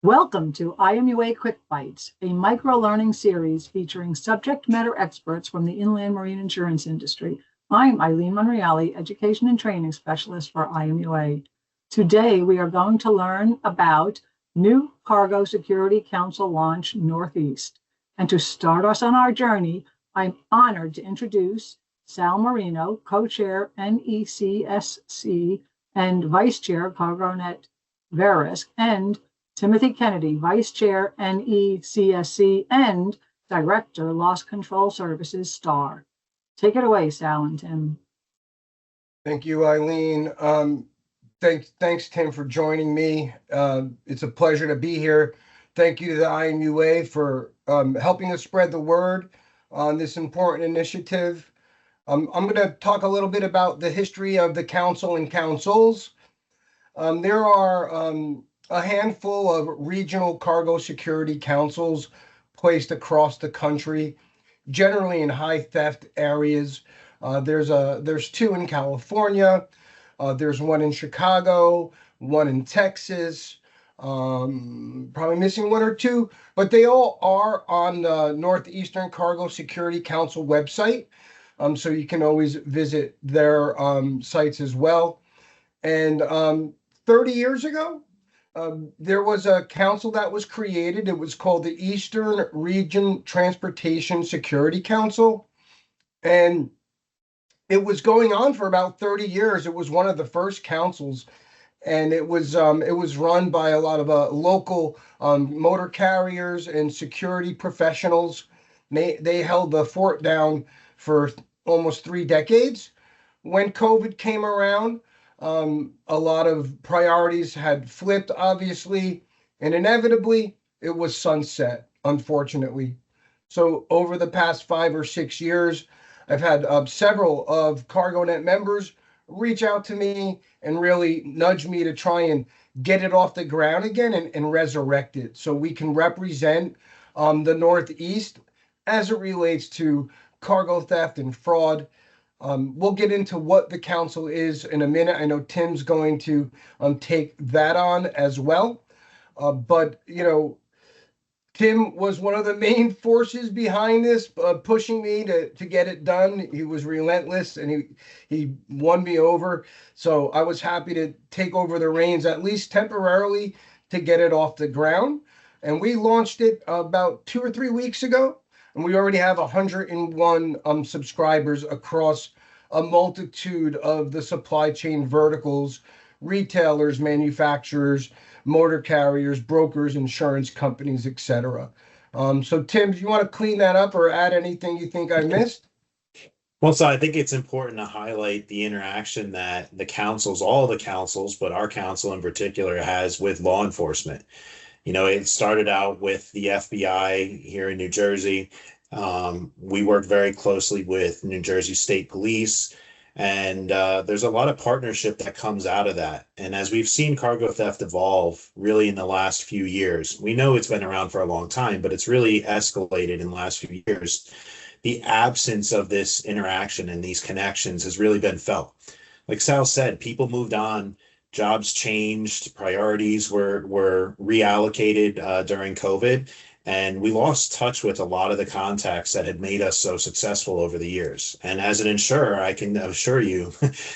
Welcome to IMUA Quick Bites, a micro-learning series featuring subject matter experts from the inland marine insurance industry. I'm Eileen Monreale, Education and Training Specialist for IMUA. Today, we are going to learn about new Cargo Security Council launch Northeast. And to start us on our journey, I'm honored to introduce Sal Marino, Co-Chair NECSC and Vice Chair CargoNet Verisk, and Timothy Kennedy, Vice Chair NECSC and Director Loss Control Services STAR. Take it away, Sal and Tim. Thank you, Eileen. Thanks, Tim, for joining me. It's a pleasure to be here. Thank you to the IMUA for helping us spread the word on this important initiative. I'm going to talk a little bit about the history of the council and councils. There are a handful of regional cargo security councils placed across the country, generally in high theft areas. There's two in California. There's one in Chicago, one in Texas, probably missing one or two, but they all are on the Northeastern Cargo Security Council website. So you can always visit their sites as well. And 30 years ago, there was a council that was created. It was called the Eastern Region Transportation Security Council. And it was going on for about 30 years. It was one of the first councils. And it was run by a lot of local motor carriers and security professionals. They held the fort down for almost 3 decades. When COVID came around, a lot of priorities had flipped, obviously, and inevitably it was sunset, unfortunately. So over the past 5 or 6 years, I've had several of CargoNet members reach out to me and really nudge me to try and get it off the ground again and resurrect it so we can represent the Northeast as it relates to cargo theft and fraud. We'll get into what the council is in a minute. I know Tim's going to take that on as well. But, Tim was one of the main forces behind this, pushing me to get it done. He was relentless and he won me over. So I was happy to take over the reins, at least temporarily, to get it off the ground. And we launched it about 2 or 3 weeks ago. And we already have 101 subscribers across a multitude of the supply chain verticals, retailers, manufacturers, motor carriers, brokers, insurance companies, etc. So Tim, do you want to clean that up or add anything you think I missed? Well, so I think it's important to highlight the interaction that the councils, all the councils, but our council in particular, has with law enforcement. It started out with the FBI here in New Jersey. We work very closely with New Jersey State Police, and there's a lot of partnership that comes out of that. And as we've seen cargo theft evolve really in the last few years, we know it's been around for a long time, but it's really escalated in the last few years. The absence of this interaction and these connections has really been felt. Like Sal said, people moved on. Jobs changed, priorities were reallocated during COVID, and we lost touch with a lot of the contacts that had made us so successful over the years. And as an insurer, I can assure you,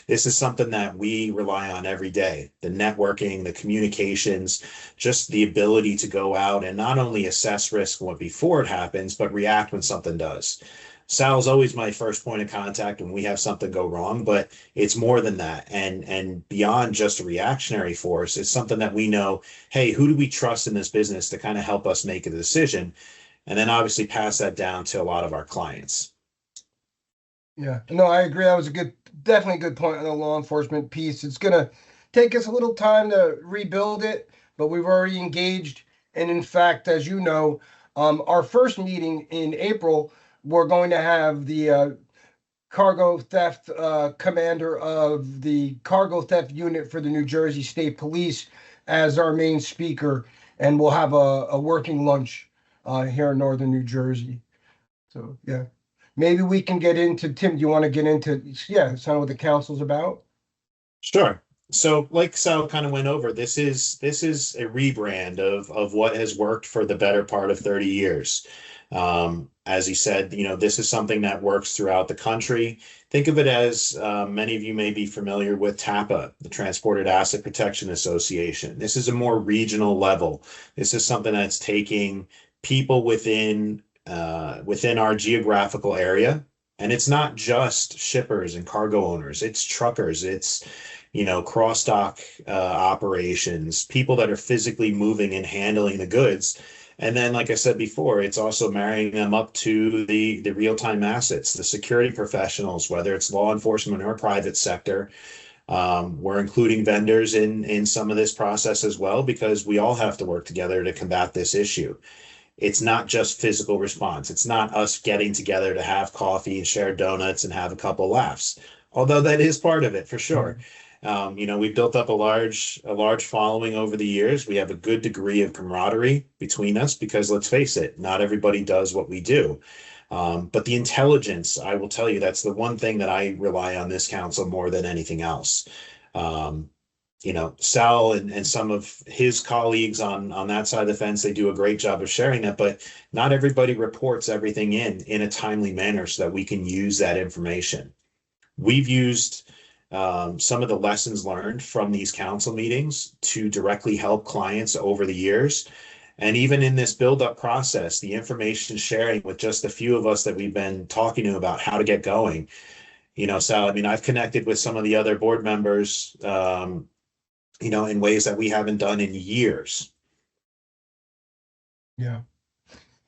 this is something that we rely on every day. The networking, the communications, just the ability to go out and not only assess risk before it happens, but react when something does. Sal is always my first point of contact when we have something go wrong, but it's more than that. And beyond just a reactionary force, it's something that we know, hey, who do we trust in this business to kind of help us make a decision? And then obviously pass that down to a lot of our clients. Yeah, no, I agree. That was definitely a good point on the law enforcement piece. It's going to take us a little time to rebuild it, but we've already engaged. And in fact, as you know, our first meeting in April, we're going to have the cargo theft commander of the cargo theft unit for the New Jersey State Police as our main speaker, and we'll have a working lunch here in northern New Jersey. So, yeah, maybe we can get into, Tim, do you want to get into, some of what the council's about? Sure. So like Sal kind of went over, this is a rebrand of what has worked for the better part of 30 years. As he said, this is something that works throughout the country. Think of it as many of you may be familiar with TAPA, the Transported Asset Protection Association. This is a more regional level. This is something that's taking people within our geographical area. And it's not just shippers and cargo owners, it's truckers, it's cross dock operations, people that are physically moving and handling the goods. And then, like I said before, it's also marrying them up to the real-time assets, the security professionals, whether it's law enforcement or private sector. We're including vendors in some of this process as well, because we all have to work together to combat this issue. It's not just physical response. It's not us getting together to have coffee and share donuts and have a couple laughs, although that is part of it for sure. We've built up a large following over the years. We have a good degree of camaraderie between us because let's face it, not everybody does what we do. But the intelligence, I will tell you, that's the one thing that I rely on this council more than anything else. Um, Sal and some of his colleagues on that side of the fence, they do a great job of sharing that, but not everybody reports everything in a timely manner so that we can use that information. We've used some of the lessons learned from these council meetings to directly help clients over the years. And even in this build-up process, the information sharing with just a few of us that we've been talking to about how to get going. Sal, I mean, I've connected with some of the other board members, in ways that we haven't done in years. Yeah.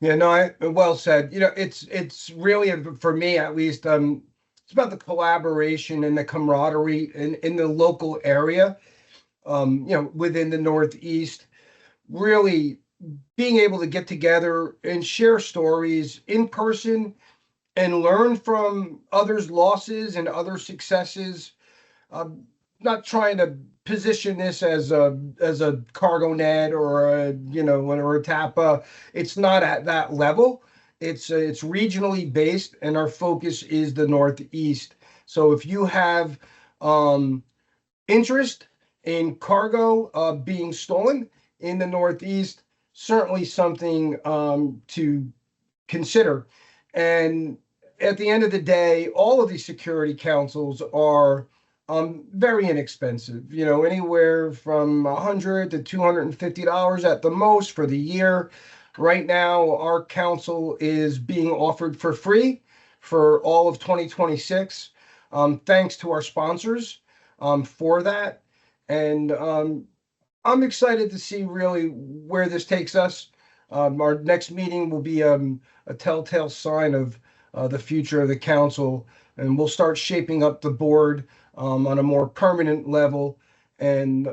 Yeah, no, well said. It's really, for me at least, it's about the collaboration and the camaraderie in the local area, within the Northeast, really being able to get together and share stories in person and learn from others' losses and other successes. Not trying to position this as a cargo net or a TAPA. It's not at that level. It's regionally based, and our focus is the Northeast. So if you have interest in cargo being stolen in the Northeast, certainly something to consider. And at the end of the day, all of these security councils are very inexpensive, anywhere from $100 to $250 at the most for the year. Right now, our council is being offered for free for all of 2026. Thanks to our sponsors for that. And I'm excited to see really where this takes us. Our next meeting will be a telltale sign of the future of the council, and we'll start shaping up the board on a more permanent level. And,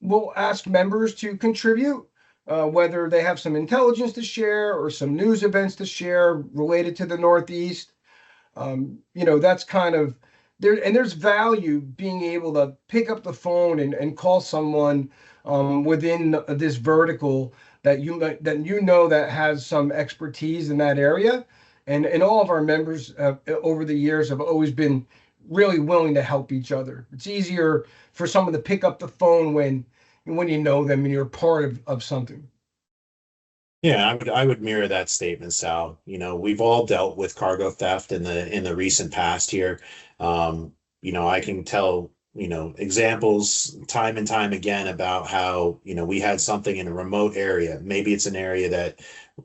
we'll ask members to contribute, whether they have some intelligence to share or some news events to share related to the Northeast. That's kind of there, and there's value being able to pick up the phone and call someone within this vertical that that has some expertise in that area. And all of our members over the years have always been really willing to help each other. It's easier for someone to pick up the phone when you know them and you're part of something. Yeah, I would mirror that statement, Sal. We've all dealt with cargo theft in the recent past here. I can tell, examples time and time again about how, we had something in a remote area. Maybe it's an area that,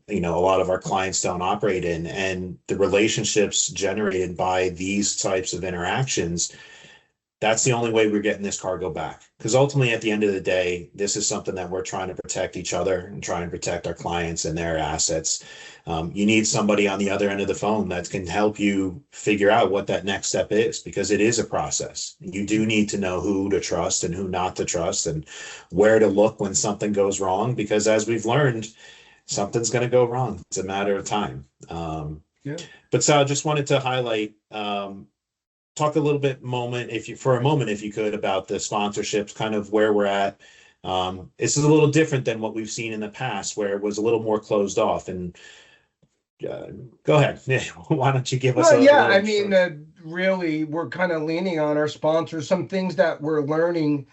a lot of our clients don't operate in, and the relationships generated by these types of interactions, that's the only way we're getting this cargo back. Because ultimately, at the end of the day, this is something that we're trying to protect each other and trying to protect our clients and their assets. You need somebody on the other end of the phone that can help you figure out what that next step is, because it is a process. You do need to know who to trust and who not to trust and where to look when something goes wrong, because as we've learned, something's going to go wrong. It's a matter of time. Yeah. But Sal, I just wanted to highlight, talk a little bit for a moment, if you could, about the sponsorships, kind of where we're at. This is a little different than what we've seen in the past, where it was a little more closed off. And go ahead. Why don't you give us Well, a yeah, I little mean, short? really, we're kind of leaning on our sponsors. Some things that we're learning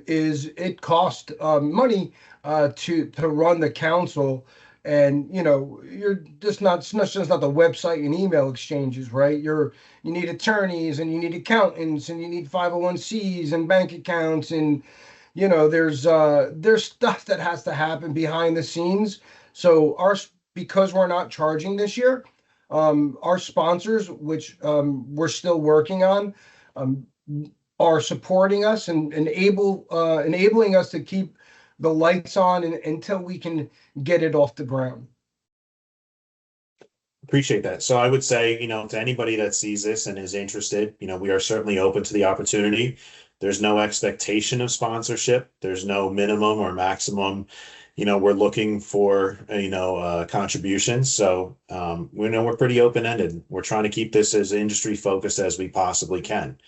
is it costs money to run the council, and you're just not it's not just not the website and email exchanges, right? You need attorneys and you need accountants and you need 501(c)s and bank accounts, and there's stuff that has to happen behind the scenes. So because we're not charging this year, our sponsors, which we're still working on, um, are supporting us and enabling us to keep the lights on until we can get it off the ground. Appreciate that. So I would say, to anybody that sees this and is interested, we are certainly open to the opportunity. There's no expectation of sponsorship. There's no minimum or maximum. We're looking for, contributions. So, we know we're pretty open-ended. We're trying to keep this as industry focused as we possibly can.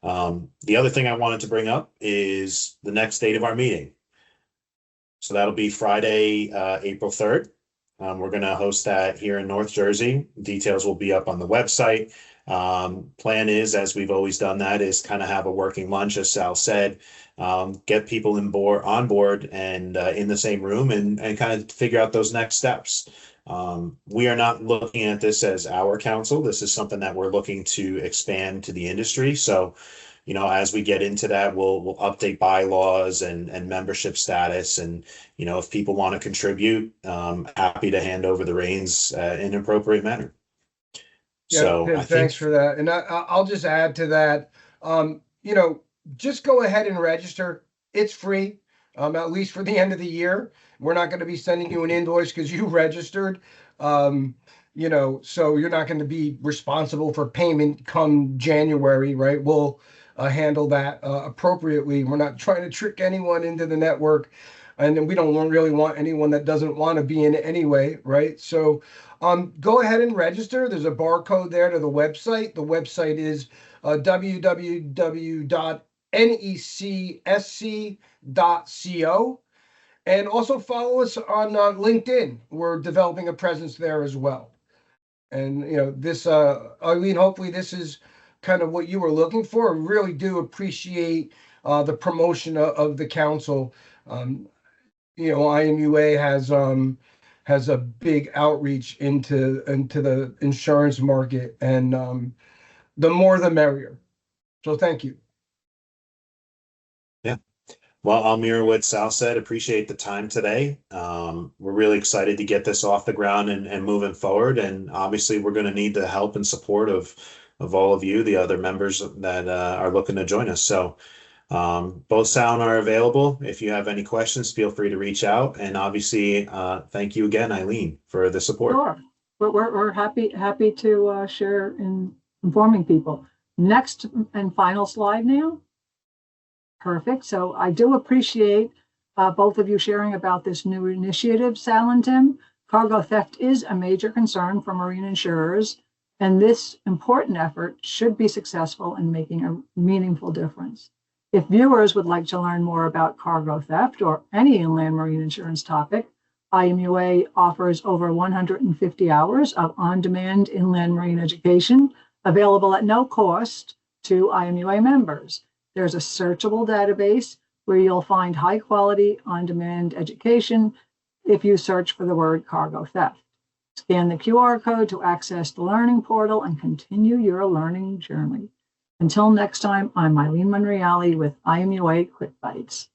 The other thing I wanted to bring up is the next date of our meeting. So that'll be Friday, April 3rd. We're going to host that here in North Jersey. Details will be up on the website. Plan is, as we've always done that, is kind of have a working lunch, as Sal said, get people on board and in the same room and kind of figure out those next steps. We are not looking at this as our council. This is something that we're looking to expand to the industry. So, as we get into that, we'll update bylaws and membership status. And, if people want to contribute, happy to hand over the reins in an appropriate manner. Yeah, So Tim, I thanks think, for that. And I'll just add to that. Just go ahead and register. It's free, at least for the end of the year. We're not going to be sending you an invoice because you registered. So you're not going to be responsible for payment come January, right? We'll handle that appropriately. We're not trying to trick anyone into the network, and then we don't really want anyone that doesn't want to be in it anyway, right? So go ahead and register. There's a barcode there to the website. The website is www.necsc.co. And also follow us on LinkedIn. We're developing a presence there as well. And this, Eileen, hopefully this is kind of what you were looking for. I really do appreciate the promotion of the council. IMUA has a big outreach into the insurance market, and the more the merrier. So thank you. yeah. Well, I'll mirror what Sal said. Appreciate the time today. We're really excited to get this off the ground and moving forward. And obviously, we're going to need the help and support of all of you, the other members that are looking to join us. So both Sal and I are available. If you have any questions, feel free to reach out. And obviously, thank you again, Eileen, for the support. Sure. We're happy to share in informing people. Next and final slide now. Perfect. So I do appreciate both of you sharing about this new initiative, Sal and Tim. Cargo theft is a major concern for marine insurers, and this important effort should be successful in making a meaningful difference. If viewers would like to learn more about cargo theft or any inland marine insurance topic, IMUA offers over 150 hours of on-demand inland marine education available at no cost to IMUA members. There's a searchable database where you'll find high-quality on-demand education if you search for the word cargo theft. Scan the QR code to access the learning portal and continue your learning journey. Until next time, I'm Eileen Monreale with IMUA Quick Bites.